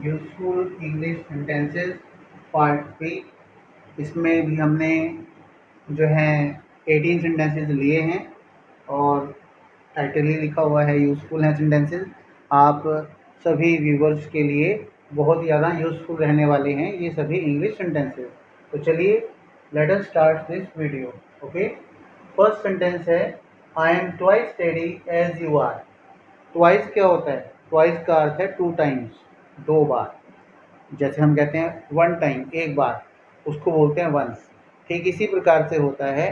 Useful English sentences part 3। इसमें भी हमने जो है 18 सेंटेंसेस लिए हैं और टाइटल ही लिखा हुआ है यूज़फुल हैं सेंटेंसेस। आप सभी व्यूवर्स के लिए बहुत ज़्यादा यूज़फुल रहने वाले हैं ये सभी इंग्लिश सेंटेंसेस। तो चलिए let us start this video. Okay, first sentence है I am twice steady as you are. Twice क्या होता है? ट्वाइस का अर्थ है टू टाइम्स, दो बार। जैसे हम कहते हैं वन टाइम, एक बार, उसको बोलते हैं वंस। ठीक इसी प्रकार से होता है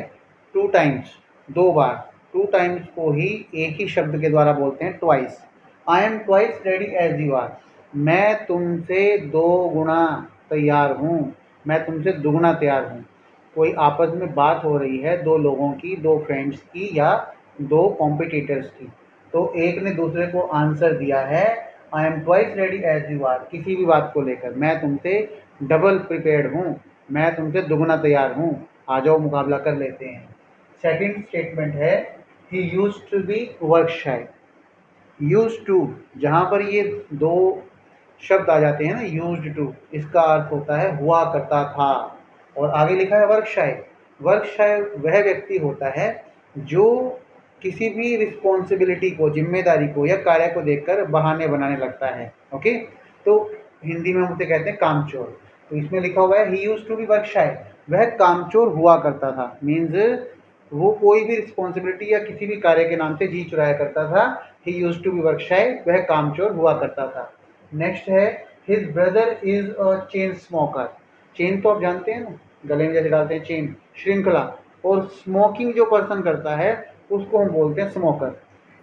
टू टाइम्स, दो बार। टू टाइम्स को ही एक ही शब्द के द्वारा बोलते हैं twice. I am twice ready as you are. मैं तुमसे दो गुना तैयार हूँ, मैं तुमसे दुगना तैयार हूँ। कोई आपस में बात हो रही है दो लोगों की, दो फ्रेंड्स की या दो कॉम्पिटिटर्स की, तो एक ने दूसरे को आंसर दिया है I am twice ready as you are. किसी भी बात को लेकर मैं तुमसे डबल प्रिपेयर्ड हूँ, मैं तुमसे दुगना तैयार हूँ, आ जाओ मुकाबला कर लेते हैं। सेकंड स्टेटमेंट है he used to be work shy. Used to, जहाँ पर ये दो शब्द आ जाते हैं ना, यूज्ड टू, इसका अर्थ होता है हुआ करता था। और आगे लिखा है वर्क शाय। वर्क शाय वह व्यक्ति होता है जो किसी भी रिस्पॉन्सिबिलिटी को, जिम्मेदारी को या कार्य को देखकर बहाने बनाने लगता है। ओके, तो हिंदी में हम उसे कहते हैं कामचोर। तो इसमें लिखा हुआ है he used to be work shy, वह कामचोर हुआ करता था। मीन्स वो कोई भी रिस्पॉन्सिबिलिटी या किसी भी कार्य के नाम से जी चुराया करता था। He used to be work shy, वह कामचोर हुआ करता था। नेक्स्ट है his brother is a chain smoker. Chain तो आप जानते हैं ना, गले में जैसे डालते हैं चेन, श्रृंखला। और स्मोकिंग जो पर्सन करता है उसको हम बोलते हैं स्मोकर।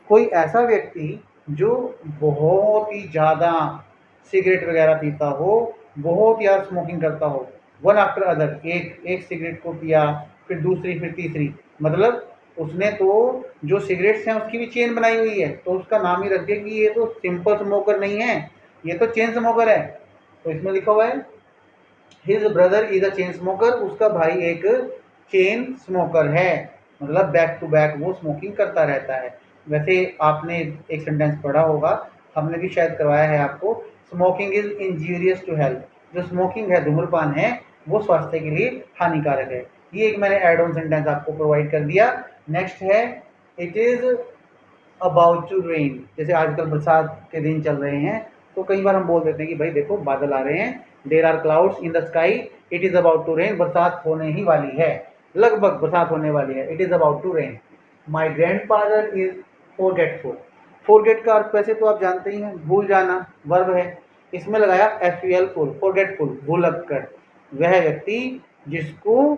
कोई ऐसा व्यक्ति जो बहुत ही ज़्यादा सिगरेट वगैरह पीता हो, बहुत यार स्मोकिंग करता हो, वन आफ्टर अदर, एक सिगरेट को पिया, फिर दूसरी, फिर तीसरी, मतलब उसने तो जो सिगरेट्स हैं उसकी भी चेन बनाई हुई है, तो उसका नाम ही रख दिया कि ये तो सिंपल स्मोकर नहीं है, ये तो चेन स्मोकर है। तो इसमें लिखा हुआ है his brother is a chain smoker, उसका भाई एक चेन स्मोकर है, मतलब बैक टू बैक वो स्मोकिंग करता रहता है। वैसे आपने एक सेंटेंस पढ़ा होगा, हमने भी शायद करवाया है आपको, smoking is injurious to health. जो स्मोकिंग है, धूम्रपान है, वो स्वास्थ्य के लिए हानिकारक है। ये एक मैंने एड ऑन सेंटेंस आपको प्रोवाइड कर दिया। नेक्स्ट है it is about to rain. जैसे आजकल बरसात के दिन चल रहे हैं, तो कई बार हम बोल देते हैं कि भाई देखो बादल आ रहे हैं, there are clouds in the sky, it is about to rain, बरसात होने ही वाली है, लगभग बरसात होने वाली है, it is about to rain. My grand father is forgetful. Forget का अर्थ वैसे तो आप जानते ही हैं, भूल जाना, वर्ब है। इसमें लगाया FUL फुल, फोरगेटफुल, भूलक्कड़। वह व्यक्ति जिसको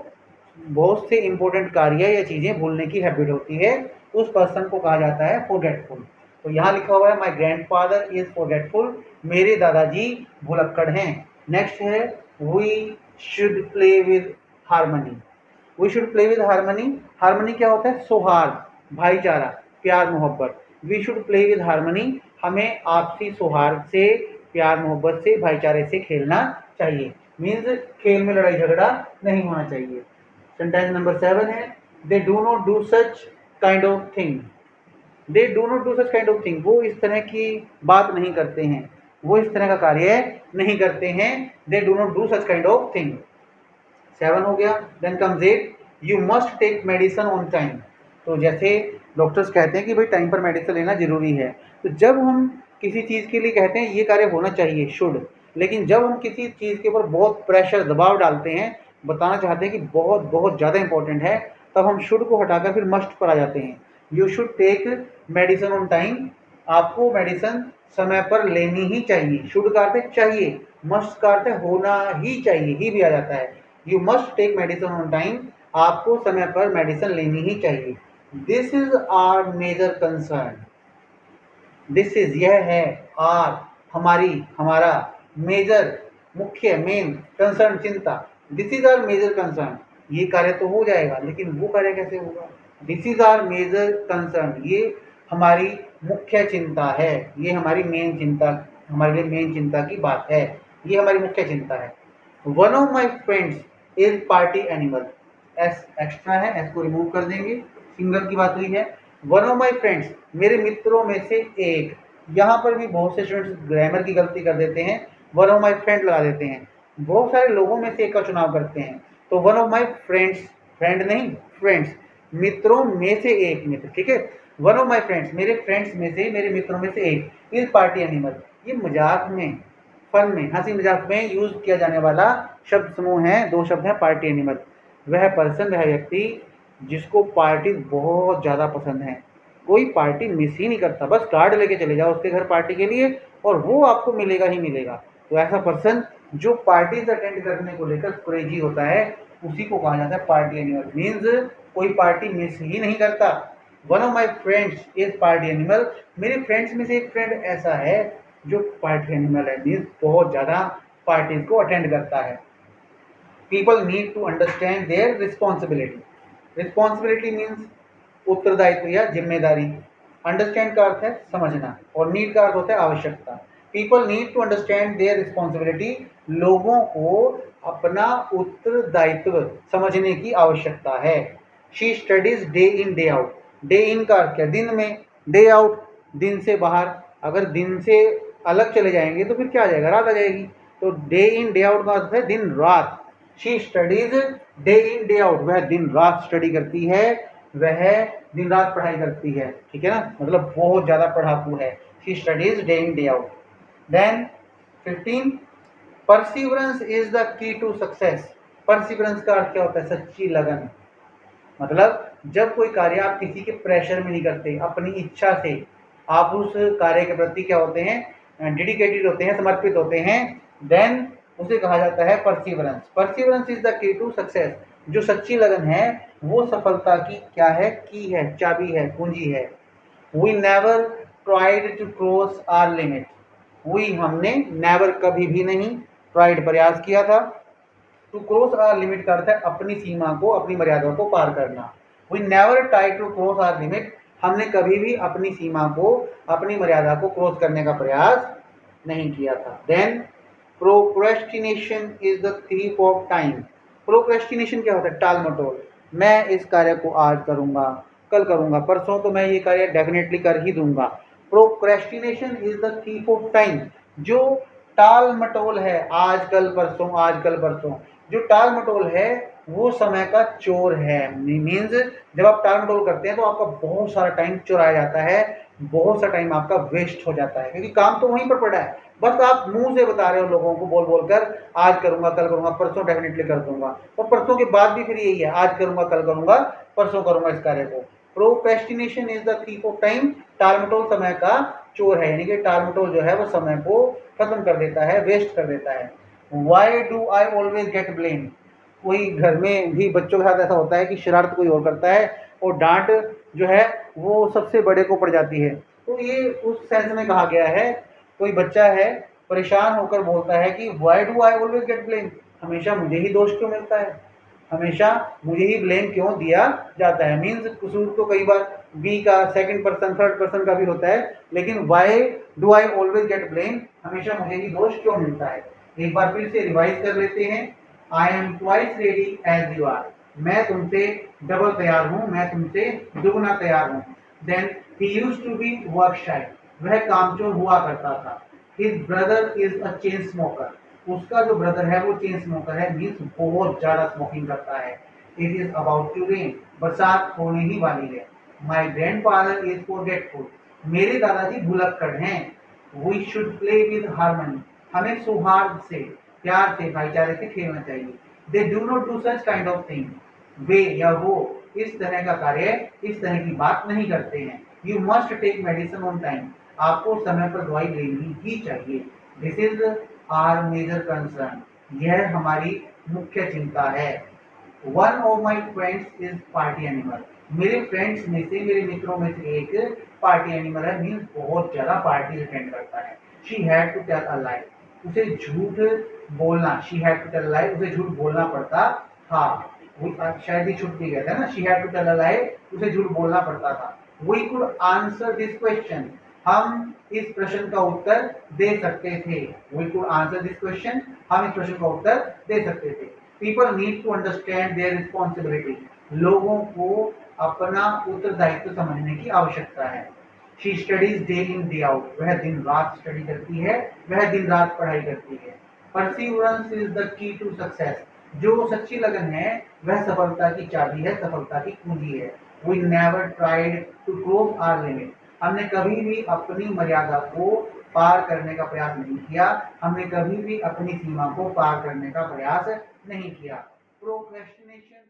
बहुत से इंपॉर्टेंट कार्य या चीज़ें भूलने की हैबिट होती है, उस पर्सन को कहा जाता है फॉरगेटफुल। तो यहाँ लिखा हुआ है माई ग्रैंडफादर इज फॉरगेटफुल, मेरे दादाजी भुलक्कड़ हैं। नेक्स्ट है we should play with harmony. We should play with harmony. Harmony क्या होता है? सौहार्द, भाईचारा, प्यार मोहब्बत। We should play with harmony, हमें आपसी सौहार्द से, प्यार मोहब्बत से, भाईचारे से खेलना चाहिए। मीन्स खेल में लड़ाई झगड़ा नहीं होना चाहिए। सेंटेंस नंबर 7 है दे do not do such kind of thing. They do not do such kind of thing, वो इस तरह की बात नहीं करते हैं, वो इस तरह का कार्य नहीं करते हैं। They do not do such kind of thing. 7 हो गया। Then comes 8 you must take medicine on time. तो जैसे डॉक्टर्स कहते हैं कि भाई टाइम पर मेडिसिन लेना जरूरी है, तो जब हम किसी चीज़ के लिए कहते हैं ये कार्य होना चाहिए, शुड, लेकिन जब हम किसी चीज़ के ऊपर बहुत प्रेशर, दबाव डालते हैं, बताना चाहते हैं कि बहुत बहुत ज़्यादा इंपॉर्टेंट है, तब हम शुड को हटाकर फिर मस्ट पर आ जाते हैं। You should take medicine on time, आपको मेडिसिन समय पर लेनी ही चाहिए। शुड का अर्थ है चाहिए, मस्ट का अर्थ है होना ही चाहिए, ही भी आ जाता है। You must take medicine on time, आपको समय पर मेडिसिन लेनी ही चाहिए। This is our major concern. This is, यह है, आर, हमारी, हमारा, मेजर, मुख्य, मेन, कंसर्न, चिंता। This is our major concern, ये कार्य तो हो जाएगा, लेकिन वो कार्य कैसे होगा? This is our major concern, ये हमारी मुख्य चिंता है, ये हमारी मेन चिंता, हमारे लिए मेन चिंता की बात है, ये हमारी मुख्य चिंता है। One of my friends is party animal. S extra है, एस को रिमूव कर देंगे, सिंगल की बात हुई है। वन ऑफ माई फ्रेंड्स, मेरे मित्रों में से एक। यहाँ पर भी बहुत से स्टूडेंट्स ग्रामर की गलती कर देते हैं। वन ऑफ माई फ्रेंड लगा देते हैं, बहुत सारे लोगों में से एक का चुनाव करते हैं, तो one of my friends, friend नहीं फ्रेंड्स, मित्रों में से एक मित्र, ठीक है। वन ऑफ माई फ्रेंड्स, मेरे फ्रेंड्स में से, मेरे मित्रों में से एक, इज पार्टी एनिमल, ये मजाक में, फन में, हंसी मजाक में यूज किया जाने वाला शब्द समूह है, दो शब्द हैं पार्टी एनिमल। वह पर्सन, वह व्यक्ति जिसको पार्टी बहुत ज़्यादा पसंद है, कोई पार्टी मिस ही नहीं करता, बस कार्ड लेके चले जाओ उसके घर पार्टी के लिए और वो आपको मिलेगा ही मिलेगा। तो ऐसा पर्सन जो पार्टीज अटेंड करने को लेकर क्रेजी होता है, उसी को कहा जाता है पार्टी एनिमल। मीन्स कोई पार्टी मिस ही नहीं करता। One of my friends is party animal, मेरे फ्रेंड्स में से एक फ्रेंड ऐसा है जो पार्टी एनिमल है, मीन्स बहुत ज़्यादा पार्टीज को अटेंड करता है। People need to understand their responsibility, responsibility means उत्तरदायित्व या जिम्मेदारी, अंडरस्टैंड का अर्थ है समझना और नीड का अर्थ होता है आवश्यकता। People need to understand their responsibility, लोगों को अपना उत्तरदायित्व समझने की आवश्यकता है। She studies day in day out, day in का अर्थ क्या, दिन में, डे आउट दिन से बाहर, अगर दिन से अलग चले जाएंगे तो फिर क्या आ जाएगा, रात आ जाएगी, तो डे इन डे आउट का अर्थ है दिन रात। She studies day in day out, वह दिन रात स्टडी करती है, वह दिन रात पढ़ाई करती है, ठीक है ना, मतलब बहुत ज़्यादा पढ़ाकू है। She studies day in day out. Then 15, perseverance is the key to success. Perseverance का अर्थ क्या होता है, सच्ची लगन, मतलब जब कोई कार्य आप किसी के प्रेशर में नहीं करते, अपनी इच्छा से आप उस कार्य के प्रति क्या होते हैं, डेडिकेटेड होते हैं, समर्पित होते हैं, देन उसे कहा जाता है perseverance. Perseverance is the key to success, जो सच्ची लगन है वो सफलता की क्या है, की है, चाबी है, कुंजी है। We never tried to cross our limit, we हमने नेवर कभी भी नहीं, ट्राइड प्रयास किया था, टू क्रॉस आवर लिमिट का अर्थ है अपनी सीमा को, अपनी मर्यादा को पार करना। We never try to cross our limit, हमने कभी भी अपनी सीमा को, अपनी मर्यादा को क्रॉस करने का प्रयास नहीं किया था। Then procrastination is the thief of time. Procrastination क्या होता है, टाल मटोल, मैं इस कार्य को आज करूंगा, कल करूंगा, परसों तो मैं ये कार्य डेफिनेटली कर ही दूंगा। Procrastination is the thief of time, जो टाल मटोल है, आज कल परसों, आज कल परसों, जो टाल मटोल है वो समय का चोर है। मीन्स जब आप टाल मटोल करते हैं तो आपका बहुत सारा टाइम चुराया जाता है, बहुत सा टाइम आपका वेस्ट हो जाता है, क्योंकि काम तो वहीं पर पड़ा है, बस आप मुंह से बता रहे हो लोगों को, बोल बोल कर आज करूंगा, कल करूंगा, परसों डेफिनेटली कर दूंगा, और परसों के बाद भी फिर यही है, आज करूंगा, कल करूंगा, परसों करूंगा इस कार्य को। Procrastination is the thief of time, टाल मटोल समय का चोर है, यानी कि टाल मटोल जो है वो समय को खत्म कर देता है, वेस्ट कर देता है। Why do I always get blame, कोई घर में भी बच्चों के साथ ऐसा होता है कि शरारत कोई और करता है और डांट जो है वो सबसे बड़े को पड़ जाती है, तो ये उस सेंस में कहा गया है, कोई बच्चा है परेशान होकर बोलता है कि why do I always get blame, हमेशा मुझे ही दोष क्यों मिलता है, हमेशा मुझे ही ब्लेम क्यों दिया जाता है। मीन्स कसूर तो कई बार बी का, सेकंड पर्सन, थर्ड पर्सन का भी होता है, लेकिन why do I always get blame, हमेशा मुझे ही दोष क्यों मिलता है। एक बार फिर से रिवाइज कर लेते हैं। I am twice ready as you are, मैं तुमसे डबल तैयार हूँ, मैं तुमसे दुगना तैयार हूँ। Then he used to be work shy, वह कामचोर हुआ करता था। His brother is a chain smoker, उसका जो ब्रदर है वो चेन स्मोकर है, मीन्स बहुत ज्यादा स्मोकिंग करता है। It is about to rain, बरसात होने ही वाली है। My grand father is forgetful, मेरे दादाजी भुलक्कड़ हैं। We should play with harmony, हमें सौहार्द से, प्यार से, भाईचारे से खेलना चाहिए। They do not do such kind of thing, वे या वो इस तरह का कार्य, इस तरह की बात नहीं करते हैं। You must take medicine on time, आपको समय पर दवाई लेनी ही चाहिए। This is our major concern, यह हमारी मुख्य चिंता है। One of my friends is party animal, मेरे फ्रेंड्स में से, मेरे मित्रों में से एक पार्टी एनिमल है, मीन्स बहुत ज्यादा पार्टी अटेंड करता है। She had to tell a lie, उसे झूठ बोलना, she had to tell a lie, उसे झूठ बोलना पड़ता था। शायद ही छूट भी गया था ना, she had to tell a lie, उसे झूठ बोलना पड़ता था। We could answer this question, हम इस प्रश्न का उत्तर दे सकते थे। We could answer this question, हम इस प्रश्न का उत्तर दे सकते थे। People need to understand their responsibility, लोगों को अपना उत्तरदायित्व समझने की आवश्यकता है। She studies day in day out, वह दिन रात स्टडी करती है, वह दिन रात पढ़ाई करती है। Perseverance is the key to success, जो सच्ची लगन है वह सफलता की चाबी है, सफलता की कुंजी है। We never tried to cross our limit, हमने कभी भी अपनी मर्यादा को पार करने का प्रयास नहीं किया, हमने कभी भी अपनी सीमा को पार करने का प्रयास नहीं किया। प्रोक्रेस्टिनेशन